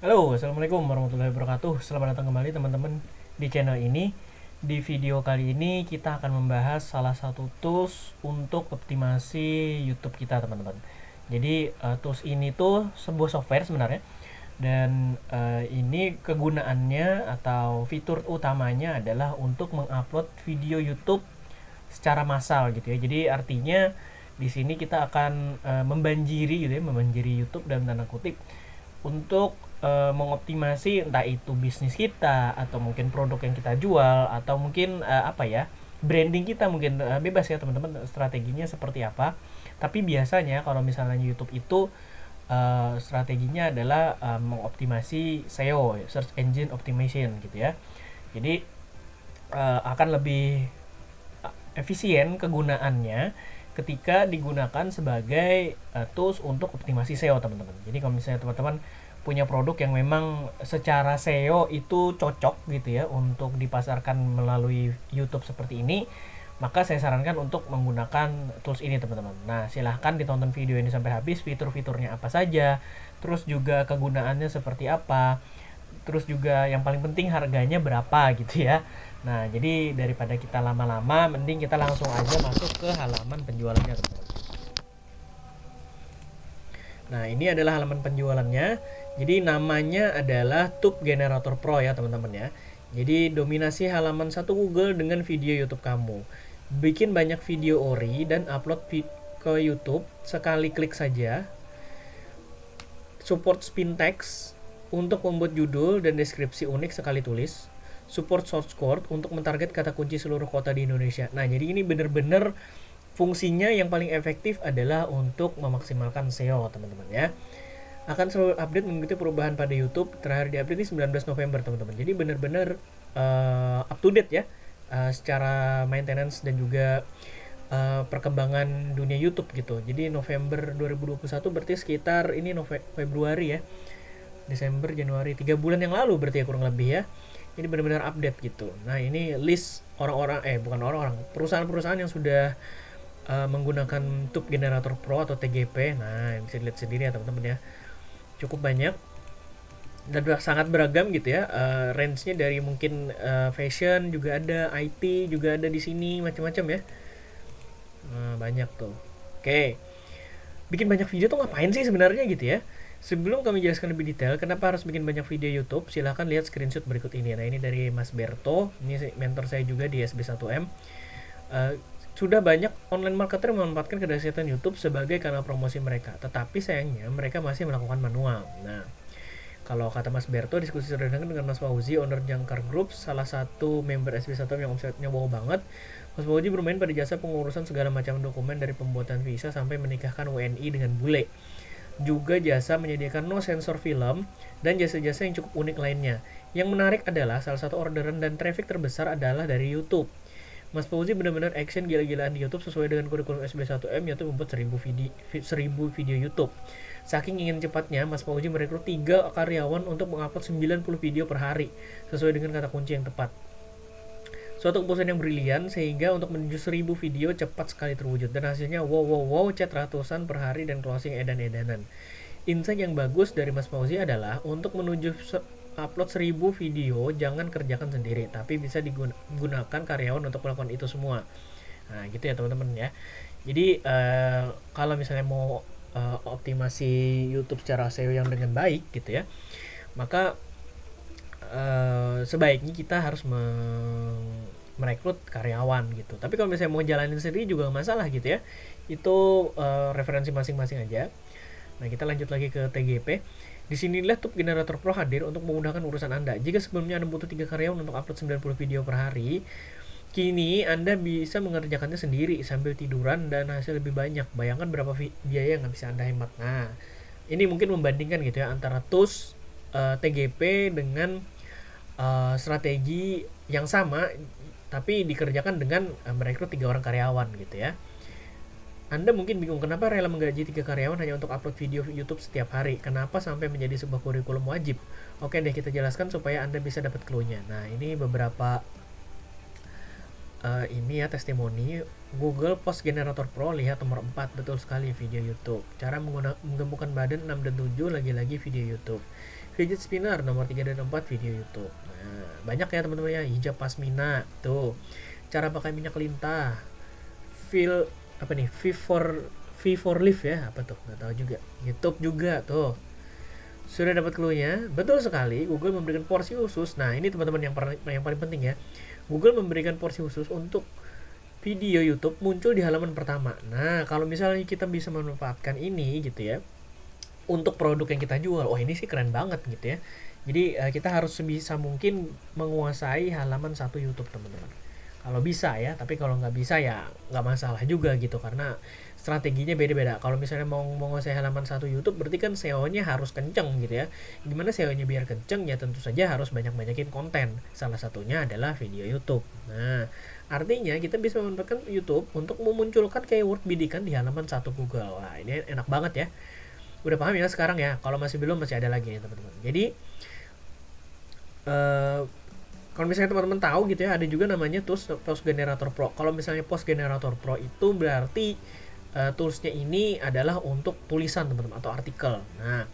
Halo, assalamualaikum warahmatullahi wabarakatuh. Selamat datang kembali teman-teman di channel ini. Di video kali ini kita akan membahas salah satu tools untuk optimasi YouTube kita, teman-teman. Jadi tools ini tuh sebuah software sebenarnya, dan ini kegunaannya atau fitur utamanya adalah untuk mengupload video YouTube secara massal gitu ya. Jadi artinya di sini kita akan membanjiri gitu ya, membanjiri YouTube dalam tanda kutip untuk mengoptimasi entah itu bisnis kita atau mungkin produk yang kita jual atau mungkin branding kita mungkin bebas ya teman-teman strateginya seperti apa. Tapi biasanya kalau misalnya YouTube itu strateginya adalah mengoptimasi SEO, search engine optimization gitu ya. Jadi akan lebih efisien kegunaannya ketika digunakan sebagai tools untuk optimasi SEO, teman-teman. Jadi kalau misalnya teman-teman punya produk yang memang secara SEO itu cocok gitu ya untuk dipasarkan melalui YouTube seperti ini, maka saya sarankan untuk menggunakan tools ini, teman-teman. Nah, silahkan ditonton video ini sampai habis, fitur-fiturnya apa saja, terus juga kegunaannya seperti apa, terus juga yang paling penting harganya berapa gitu ya. Nah, jadi daripada kita lama-lama, mending kita langsung aja masuk ke halaman penjualannya, teman-teman. Nah, ini adalah halaman penjualannya. Jadi namanya adalah Tube Generator Pro ya, teman-teman ya. Jadi dominasi halaman satu Google dengan video YouTube kamu. Bikin banyak video ori dan upload ke YouTube sekali klik saja. Support spin text untuk membuat judul dan deskripsi unik sekali tulis. Support source code untuk mentarget kata kunci seluruh kota di Indonesia. Nah, jadi ini bener-bener fungsinya yang paling efektif adalah untuk memaksimalkan SEO, teman-teman ya. Akan selalu update mengikuti perubahan pada YouTube. Terakhir di-update ini 19 November, teman-teman. Jadi benar-benar up to date ya, secara maintenance dan juga perkembangan dunia YouTube gitu. Jadi November 2021 berarti sekitar ini Februari ya. Desember, Januari, 3 bulan yang lalu berarti ya kurang lebih ya. Ini benar-benar update gitu. Nah, ini list orang-orang bukan orang-orang, perusahaan-perusahaan yang sudah menggunakan Tube Generator Pro atau TGP. Nah, bisa dilihat sendiri ya teman-teman ya. Cukup banyak dan sangat beragam gitu ya. Range-nya dari mungkin fashion juga ada, IT juga ada di sini, macam-macam ya. Nah, banyak tuh. Oke. Bikin banyak video tuh ngapain sih sebenarnya gitu ya? Sebelum kami jelaskan lebih detail kenapa harus bikin banyak video YouTube, silahkan lihat screenshot berikut ini. Nah, ini dari Mas Berto, ini mentor saya juga di SB1M. Sudah banyak online marketer memanfaatkan kedahsyatan YouTube sebagai kanal promosi mereka, tetapi sayangnya mereka masih melakukan manual. Nah, kalau kata Mas Berto, diskusi sederhana dengan Mas Fauzi, owner Jangkar Group, salah satu member SB1M yang omsetnya wow banget. Mas Fauzi bermain pada jasa pengurusan segala macam dokumen dari pembuatan visa sampai menikahkan WNI dengan bule. Juga jasa menyediakan no sensor film dan jasa-jasa yang cukup unik lainnya. Yang menarik adalah salah satu orderan dan traffic terbesar adalah dari YouTube. Mas Fauzi benar-benar action gila-gilaan di YouTube sesuai dengan kurikulum SB1M, yaitu membuat 1000 video YouTube. Saking ingin cepatnya, Mas Fauzi merekrut 3 karyawan untuk mengupload 90 video per hari sesuai dengan kata kunci yang tepat. Suatu keputusan yang brilian sehingga untuk menuju 1000 video cepat sekali terwujud, dan hasilnya wow chat ratusan per hari dan closing edan-edanan. Insight yang bagus dari Mas Fauzi adalah untuk menuju upload 1000 video jangan kerjakan sendiri, tapi bisa digunakan karyawan untuk melakukan itu semua. Nah, gitu ya teman-teman ya. Jadi kalau misalnya mau optimasi YouTube secara SEO yang dengan baik gitu ya, maka sebaiknya kita harus merekrut karyawan gitu. Tapi kalau misalnya mau jalanin sendiri juga gak masalah gitu ya. Itu referensi masing-masing aja. Nah, kita lanjut lagi ke TGP. Di sinilah Tube Generator Pro hadir untuk memudahkan urusan Anda. Jika sebelumnya Anda butuh 3 karyawan untuk upload 90 video per hari, kini Anda bisa mengerjakannya sendiri sambil tiduran dan hasil lebih banyak. Bayangkan berapa biaya yang bisa Anda hemat. Nah, ini mungkin membandingkan gitu ya antara tools TGP dengan strategi yang sama tapi dikerjakan dengan merekrut 3 orang karyawan gitu ya. Anda mungkin bingung kenapa rela menggaji 3 karyawan hanya untuk upload video YouTube setiap hari. Kenapa sampai menjadi sebuah kurikulum wajib? Oke deh, kita jelaskan supaya Anda bisa dapat clue-nya. Nah, ini beberapa ini ya testimoni. Google Post Generator Pro, lihat nomor 4, betul sekali video YouTube. Cara menggemukkan badan 6 dan 7, lagi-lagi video YouTube. Fidget spinner nomor 3 dan 4 video YouTube. Nah, banyak ya teman-teman ya, hijab pasmina tuh. Cara pakai minyak lintah. Feel apa nih? V for Live ya, apa tuh? Nggak tahu juga. YouTube juga tuh. Sudah dapat clue-nya? Betul sekali, Google memberikan porsi khusus. Nah, ini teman-teman yang paling penting ya. Google memberikan porsi khusus untuk video YouTube muncul di halaman pertama. Nah, kalau misalnya kita bisa memanfaatkan ini gitu ya, untuk produk yang kita jual, wah ini sih keren banget gitu ya. Jadi kita harus sebisa mungkin menguasai halaman satu YouTube teman-teman. Kalau bisa ya, tapi kalau nggak bisa ya nggak masalah juga gitu, karena strateginya beda-beda. Kalau misalnya mau menguasai halaman satu YouTube, berarti kan SEO-nya harus kenceng gitu ya. Gimana SEO-nya biar kenceng? Ya tentu saja harus banyak-banyakin konten. Salah satunya adalah video YouTube. Nah, artinya kita bisa memanfaatkan YouTube untuk memunculkan keyword bidikan di halaman satu Google. Wah, ini enak banget ya. Udah paham ya sekarang ya? Kalau masih belum, masih ada lagi nih teman-teman. Jadi eh, kalau misalnya teman-teman tahu gitu ya, ada juga namanya Post Generator Pro. Kalau misalnya Post Generator Pro itu berarti toolsnya ini adalah untuk tulisan teman-teman atau artikel. Nah,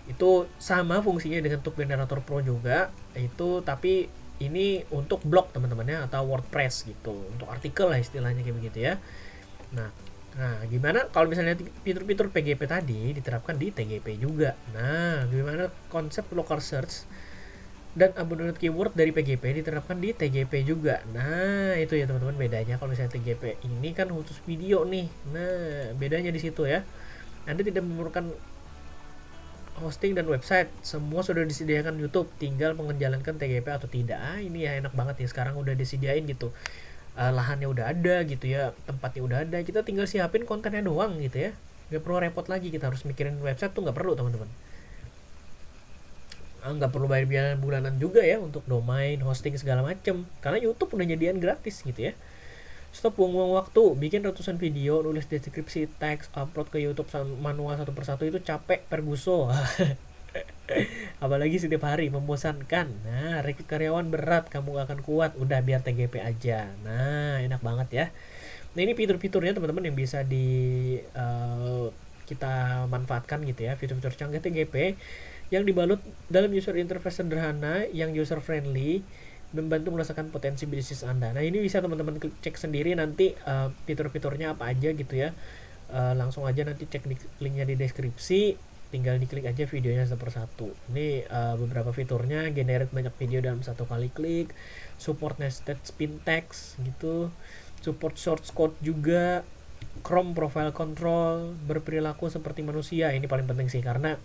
itu sama fungsinya dengan Post Generator Pro juga, itu tapi ini untuk blog teman-teman ya, atau WordPress gitu, untuk artikel lah istilahnya kayak begitu ya. Nah, gimana kalau misalnya fitur-fitur PGP tadi diterapkan di TGP juga? Nah, gimana konsep local search dan abundant keyword dari PGP diterapkan di TGP juga? Nah, itu ya teman-teman bedanya. Kalau misalnya TGP ini kan khusus video nih. Nah, bedanya di situ ya. Anda tidak memerlukan hosting dan website, semua sudah disediakan YouTube, tinggal menjalankan TGP atau tidak. Ini ya enak banget ya, sekarang udah disediain gitu. Lahannya udah ada gitu ya, tempatnya udah ada, kita tinggal siapin kontennya doang gitu ya, nggak perlu repot lagi kita harus mikirin website tuh, nggak perlu teman-teman. Nggak perlu bayar biaya bulanan juga ya untuk domain, hosting segala macem, karena YouTube udah nyediain gratis gitu ya. Stop buang-buang waktu bikin ratusan video, nulis deskripsi, teks, upload ke YouTube manual satu persatu, itu capek perguso. Apalagi setiap hari membosankan. Nah, rekrut karyawan berat, kamu gak akan kuat, udah biar TGP aja. Nah, enak banget ya. Nah, ini fitur-fiturnya teman-teman yang bisa kita manfaatkan gitu ya, fitur-fitur canggih TGP yang dibalut dalam user interface sederhana yang user friendly, membantu merasakan potensi bisnis Anda. Nah, ini bisa teman-teman cek sendiri nanti fitur-fiturnya apa aja gitu ya. Langsung aja nanti cek linknya di deskripsi, tinggal diklik aja videonya satu persatu. Ini beberapa fiturnya, generate banyak video dalam satu kali klik, support nested spin text gitu, support source code juga, Chrome profile control, berperilaku seperti manusia. Ini paling penting sih, karena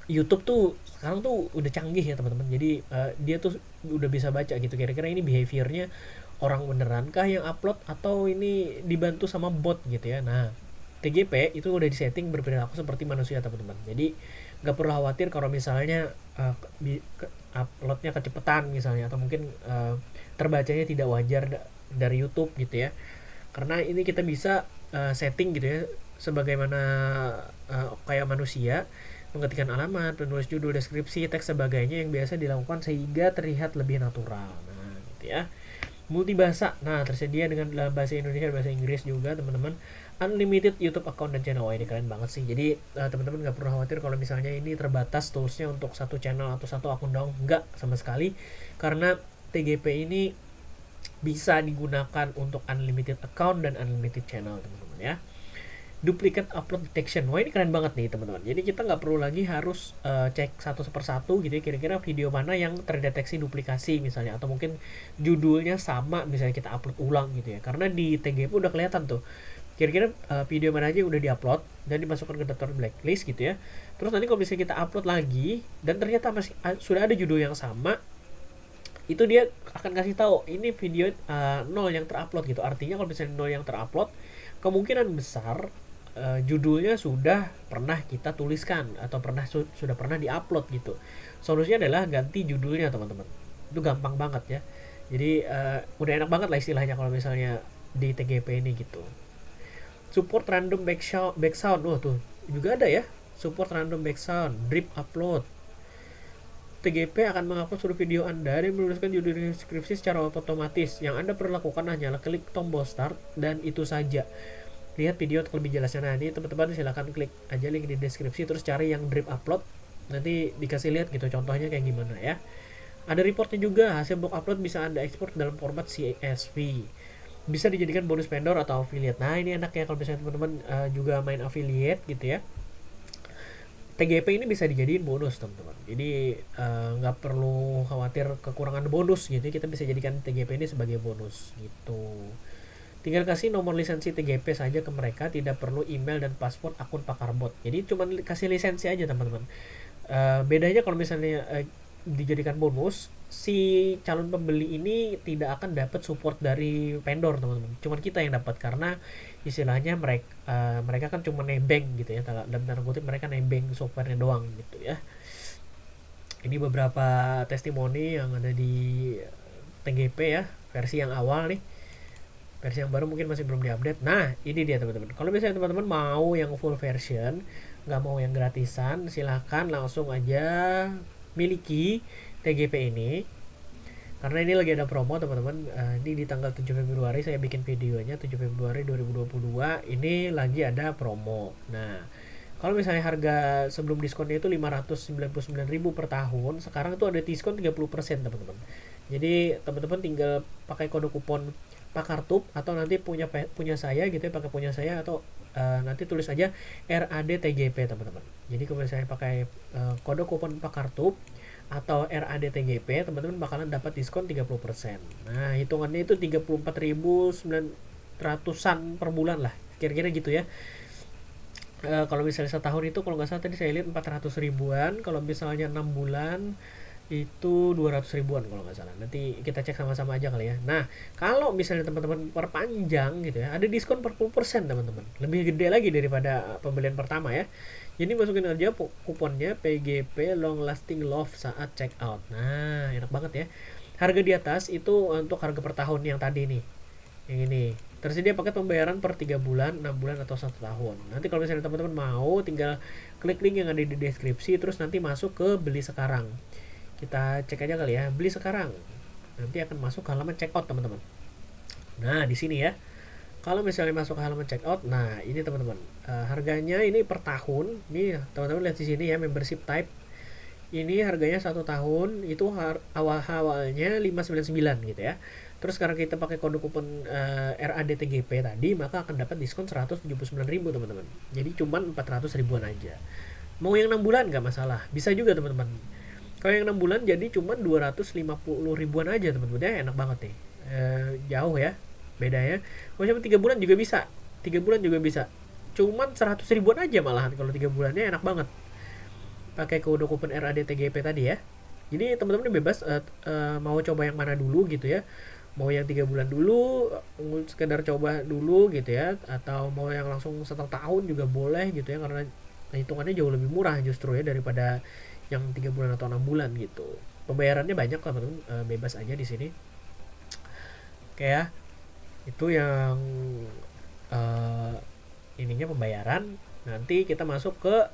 YouTube tuh sekarang tuh udah canggih ya teman-teman. Jadi dia tuh udah bisa baca gitu kira-kira ini behaviornya orang beneran kah yang upload atau ini dibantu sama bot gitu ya. Nah, TGP itu udah disetting berperilaku seperti manusia teman-teman. Jadi nggak perlu khawatir kalau misalnya uploadnya kecepatan misalnya, atau mungkin terbacanya tidak wajar dari YouTube gitu ya. Karena ini kita bisa setting gitu ya, sebagaimana kayak manusia, mengetikkan alamat, menulis judul, deskripsi, teks sebagainya yang biasa dilakukan sehingga terlihat lebih natural. Nah, gitu ya. Multibahasa. Nah, tersedia dengan dalam bahasa Indonesia dan bahasa Inggris juga, teman-teman. Unlimited YouTube account dan channel. Wah, ini keren banget sih. Jadi, teman-teman nggak perlu khawatir kalau misalnya ini terbatas toolsnya untuk satu channel atau satu akun doang. Nggak sama sekali. Karena TGP ini bisa digunakan untuk unlimited account dan unlimited channel, teman-teman ya. Duplicate upload detection. Wah, ini keren banget nih teman-teman. Jadi kita nggak perlu lagi harus cek satu persatu gitu ya, kira-kira video mana yang terdeteksi duplikasi misalnya, atau mungkin judulnya sama misalnya kita upload ulang gitu ya. Karena di TGP udah kelihatan tuh kira-kira video mana aja udah diupload dan dimasukkan ke daftar blacklist gitu ya. Terus nanti kalau misalnya kita upload lagi dan ternyata masih sudah ada judul yang sama, itu dia akan kasih tahu ini video 0 yang terupload gitu. Artinya kalau misalnya 0 yang terupload, kemungkinan besar judulnya sudah pernah kita tuliskan atau sudah pernah diupload gitu. Solusinya adalah ganti judulnya teman-teman. Itu gampang banget ya. Jadi udah enak banget lah istilahnya kalau misalnya di TGP ini gitu. Support random background. Wah, tuh juga ada ya. Support random background, drip upload. TGP akan mengupload seluruh video Anda dan menuliskan judul deskripsi secara otomatis. Yang Anda perlu lakukan hanyalah klik tombol start dan itu saja. Lihat video untuk lebih jelasnya. Nah, ini teman-teman silahkan klik aja link di deskripsi, terus cari yang drip upload. Nanti dikasih lihat gitu contohnya kayak gimana ya. Ada reportnya juga, hasil blog upload bisa Anda ekspor dalam format CSV. Bisa dijadikan bonus vendor atau affiliate. Nah, ini enak ya kalau misalnya teman-teman juga main affiliate gitu ya. TGP ini bisa dijadiin bonus teman-teman. Jadi nggak perlu khawatir kekurangan bonus gitu. Kita bisa jadikan TGP ini sebagai bonus gitu. Tinggal kasih nomor lisensi TGP saja ke mereka, tidak perlu email dan password akun Pakarbot. Jadi cuma kasih lisensi aja teman-teman. Bedanya kalau misalnya dijadikan bonus, si calon pembeli ini tidak akan dapat support dari vendor teman-teman, cuman kita yang dapat karena istilahnya mereka kan cuma nebeng gitu ya, dalam tanda kutip mereka nebeng softwarenya doang gitu ya. Ini beberapa testimoni yang ada di TGP ya, versi yang awal nih. Versi yang baru mungkin masih belum diupdate. Nah, ini dia teman-teman. Kalau misalnya teman-teman mau yang full version, nggak mau yang gratisan, silahkan langsung aja miliki TGP ini. Karena ini lagi ada promo teman-teman. Ini di tanggal 7 Februari saya bikin videonya, 7 Februari 2022. Ini lagi ada promo. Nah, kalau misalnya harga sebelum diskonnya itu 599.000 per tahun, sekarang itu ada diskon 30% teman-teman. Jadi teman-teman tinggal pakai kode kupon Pakartup atau nanti punya saya gitu ya, pakai punya saya atau nanti tulis aja RADTGP teman-teman. Jadi kalau misalnya pakai kode kupon Pakartup atau RADTGP, teman-teman bakalan dapat diskon 30%. Nah, hitungannya itu 34.900-an per bulan lah. Kira-kira gitu ya. Kalau misalnya setahun itu kalau nggak salah tadi saya lihat 400 ribuan, kalau misalnya 6 bulan itu 200 ribuan kalau nggak salah. Nanti kita cek sama-sama aja kali ya. Nah, kalau misalnya teman-teman perpanjang gitu ya, ada diskon 40% teman-teman. Lebih gede lagi daripada pembelian pertama ya. Jadi masukin aja kuponnya PGP Long Lasting Love saat check out. Nah, enak banget ya. Harga di atas itu untuk harga per tahun yang tadi nih. Yang ini. Tersedia paket pembayaran per 3 bulan, 6 bulan atau 1 tahun. Nanti kalau misalnya teman-teman mau, tinggal klik link yang ada di deskripsi terus nanti masuk ke beli sekarang. Kita cek aja kali ya, beli sekarang. Nanti akan masuk ke halaman checkout teman-teman. Nah, di sini ya. Kalau misalnya masuk ke halaman checkout, nah ini teman-teman, harganya ini per tahun. Nih teman-teman lihat di sini ya, membership type. Ini harganya 1 tahun itu awalnya 599 gitu ya. Terus sekarang kita pakai kode kupon RADTGP tadi, maka akan dapat diskon 179.000 teman-teman. Jadi cuman 400 ribuan aja. Mau yang 6 bulan nggak masalah, bisa juga teman-teman. Kalau yang 6 bulan jadi cuma 250 ribuan aja teman-teman ya, enak banget nih. Jauh ya bedanya. Kalau cuma 3 bulan juga bisa. 3 bulan juga bisa. Cuman 100 ribuan aja malahan kalau 3 bulannya, enak banget. Pakai kode kupon RADTGP tadi ya. Jadi teman-teman bebas mau coba yang mana dulu gitu ya. Mau yang 3 bulan dulu, sekedar coba dulu gitu ya, atau mau yang langsung 1 tahun juga boleh gitu ya, karena hitungannya jauh lebih murah justru ya daripada yang 3 bulan atau 6 bulan gitu. Pembayarannya banyak lah teman-teman, bebas aja di sini. Kayak itu yang ininya pembayaran. Nanti kita masuk ke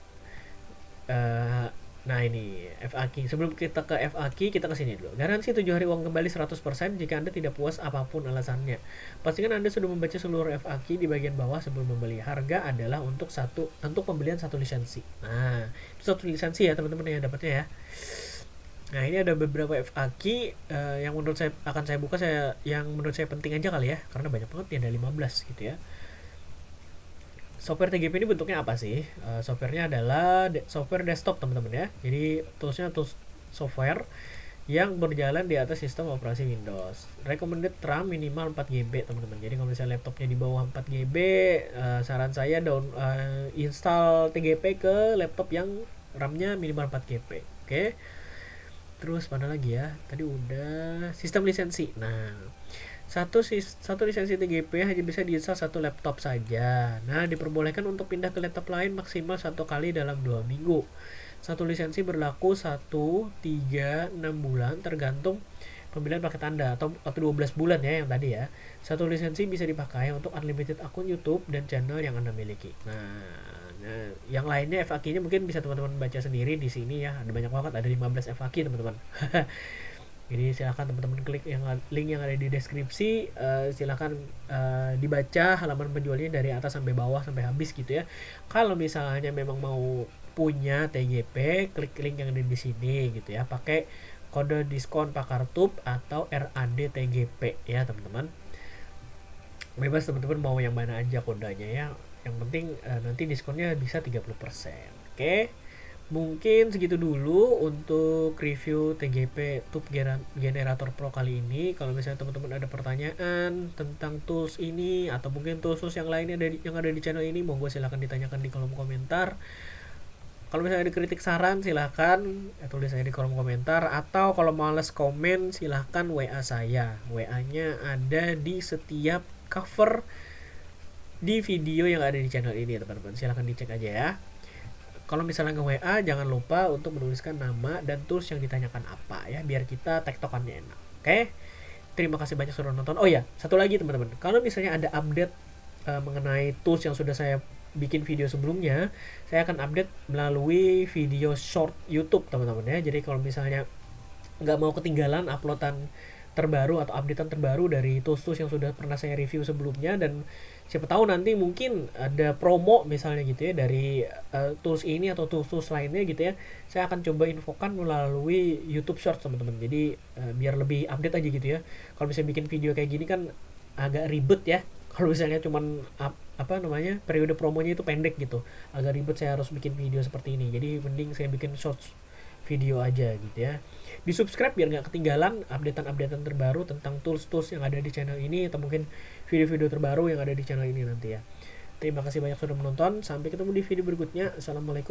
nah ini FAQ. Sebelum kita ke FAQ, kita ke sini dulu. Garansi 7 hari uang kembali 100% jika Anda tidak puas apapun alasannya. Pastikan Anda sudah membaca seluruh FAQ di bagian bawah sebelum membeli. Harga adalah untuk pembelian 1 lisensi. Nah, itu 1 lisensi ya teman-teman yang dapatnya ya. Nah, ini ada beberapa FAQ yang menurut saya akan saya buka, yang menurut saya penting aja kali ya, karena banyak banget ya, ada 15 gitu ya. Software TGP ini bentuknya apa sih? Softwarenya adalah software desktop teman-teman ya. Jadi toolsnya tools software yang berjalan di atas sistem operasi Windows. Recommended RAM minimal 4 GB teman-teman. Jadi kalau misalnya laptopnya di bawah 4 GB, saran saya install TGP ke laptop yang RAM-nya minimal 4 GB. Oke. Terus mana lagi ya? Tadi udah sistem lisensi. Nah, satu lisensi TGP hanya bisa diinstal 1 laptop saja. Nah, diperbolehkan untuk pindah ke laptop lain maksimal 1 kali dalam 2 minggu. 1 lisensi berlaku 1, 3, 6 bulan tergantung pembelian paket Anda, atau 12 bulan ya yang tadi ya. 1 lisensi bisa dipakai untuk unlimited akun YouTube dan channel yang Anda miliki. Nah, yang lainnya FAQ-nya mungkin bisa teman-teman baca sendiri di sini ya. Ada banyak banget, ada 15 FAQ teman-teman. Jadi silahkan teman-teman klik link yang ada di deskripsi, silahkan dibaca halaman penjualnya dari atas sampai bawah sampai habis gitu ya. Kalau misalnya memang mau punya TGP, klik link yang ada di sini gitu ya, pakai kode diskon Pakartub atau RAD TGP ya teman-teman. Bebas teman-teman mau yang mana aja kodenya ya. Yang penting nanti diskonnya bisa 30%. Oke. Mungkin segitu dulu untuk review TGP Tube Generator Pro kali ini. Kalau misalnya teman-teman ada pertanyaan tentang tools ini atau mungkin tools yang lainnya yang ada di channel ini, monggo silahkan ditanyakan di kolom komentar. Kalau misalnya ada kritik saran silahkan tulis aja di kolom komentar, atau kalau males komen silahkan WA saya. WA-nya ada di setiap cover di video yang ada di channel ini teman-teman. Silahkan dicek aja ya. Kalau misalnya nge-WA jangan lupa untuk menuliskan nama dan tools yang ditanyakan apa ya, biar kita tektokannya enak. Oke. Terima kasih banyak sudah nonton. Oh ya, satu lagi teman-teman. Kalau misalnya ada update mengenai tools yang sudah saya bikin video sebelumnya, saya akan update melalui video short YouTube teman-teman ya. Jadi kalau misalnya nggak mau ketinggalan uploadan terbaru atau updatean terbaru dari tools-tools yang sudah pernah saya review sebelumnya, dan siapa tahu nanti mungkin ada promo misalnya gitu ya dari tools ini atau tools-tools lainnya gitu ya, saya akan coba infokan melalui YouTube Short teman-teman. Jadi biar lebih update aja gitu ya. Kalau misalnya bikin video kayak gini kan agak ribet ya, kalau misalnya cuman periode promonya itu pendek gitu, agak ribet saya harus bikin video seperti ini. Jadi mending saya bikin short video aja gitu ya. Di subscribe biar nggak ketinggalan updatean terbaru tentang tools-tools yang ada di channel ini, atau mungkin video-video terbaru yang ada di channel ini nanti ya. Terima kasih banyak sudah menonton. Sampai ketemu di video berikutnya. Assalamualaikum.